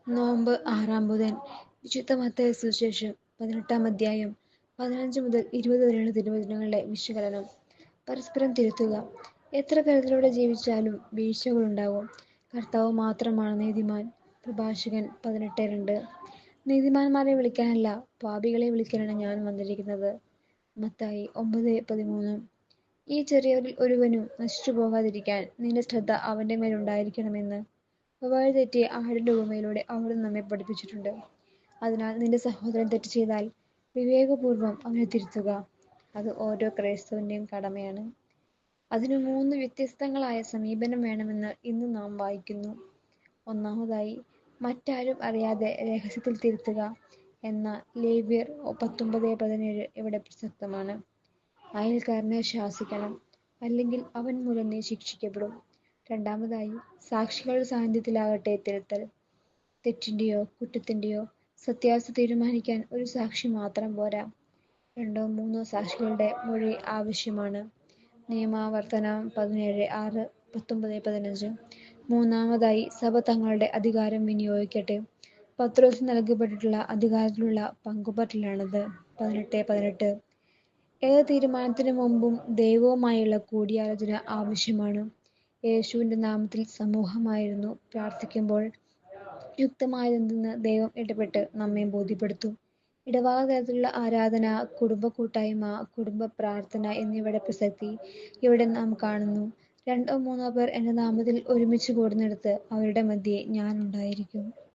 നോമ്പ് ആറാം ബുധൻ. വിശുദ്ധ മത്തായി സുവിശേഷം 18-ാം അധ്യായം 15 മുതൽ 20 വരെയുള്ള തിരുവചനങ്ങളുടെ വിശകലനം. പരസ്പരം തിരുത്തുക. എത്ര കരുതലോടെ ജീവിച്ചാലും വീഴ്ചകളുണ്ടാവും. കർത്താവ് മാത്രമാണ് നീതിമാൻ. പ്രഭാഷകൻ 18:2. നീതിമാന്മാരെ വിളിക്കാനല്ല, പാപികളെ വിളിക്കാനാണ് ഞാൻ വന്നിരിക്കുന്നത്. മത്തായി 9:13. ഈ ചെറിയവരിൽ ഒരുവനും നശിച്ചു പോകാതിരിക്കാൻ നിന്റെ ശ്രദ്ധ അവന്റെ മേലുണ്ടായിരിക്കണമെന്ന് വഴിതെറ്റിയ ആടിന്റെ ഉപമയിലൂടെ അവിടുന്ന് നമ്മെ പഠിപ്പിച്ചിട്ടുണ്ട്. അതിനാൽ നിന്റെ സഹോദരൻ തെറ്റ് ചെയ്താൽ വിവേകപൂർവം അവനെ തിരുത്തുക. അത് ഓരോ ക്രൈസ്തവന്റെയും കടമയാണ്. അതിന് 3 വ്യത്യസ്തങ്ങളായ സമീപനം വേണമെന്ന് ഇന്ന് നാം വായിക്കുന്നു. ഒന്നാമതായി, മറ്റാരും അറിയാതെ രഹസ്യത്തിൽ തിരുത്തുക എന്ന ലേവ്യർ 19:17 ഇവിടെ പ്രസക്തമാണ്. അയൽക്കാരനെ ശാസിക്കണം, അല്ലെങ്കിൽ അവൻ മൂലം നീ ശിക്ഷിക്കപ്പെടും. രണ്ടാമതായി, സാക്ഷികളുടെ സാന്നിധ്യത്തിലാകട്ടെ തിരുത്തൽ. തെറ്റിന്റെയോ കുറ്റത്തിന്റെയോ സത്യാവസ്ഥ തീരുമാനിക്കാൻ ഒരു സാക്ഷി മാത്രം പോരാ, 2 3 സാക്ഷികളുടെ മൊഴി ആവശ്യമാണ്. നിയമാവർത്തനം 17:6, 19:15. മൂന്നാമതായി, സഭ തങ്ങളുടെ അധികാരം വിനിയോഗിക്കട്ടെ. പത്രോസിന് നൽകപ്പെട്ടിട്ടുള്ള അധികാരത്തിലുള്ള പങ്കുപറ്റലാണിത്. 18:18. ഏത് തീരുമാനത്തിനു മുമ്പും ദൈവവുമായുള്ള കൂടിയാലോചന ആവശ്യമാണ്. യേശുവിന്റെ നാമത്തിൽ സമൂഹമായിരുന്നു പ്രാർത്ഥിക്കുമ്പോൾ യുക്തമായതെന്തെന്ന് ദൈവം ഇടപെട്ട് നമ്മെ ബോധ്യപ്പെടുത്തും. ഇടവക തലത്തിലുള്ള ആരാധന, കുടുംബ കൂട്ടായ്മ, കുടുംബ പ്രാർത്ഥന എന്നിവയുടെ പ്രസക്തി ഇവിടെ നാം കാണുന്നു. 2 3 പേർ എന്റെ നാമത്തിൽ ഒരുമിച്ച് കൂടുന്നിടത്ത് അവരുടെ മധ്യേ ഞാൻ ഉണ്ടായിരിക്കും.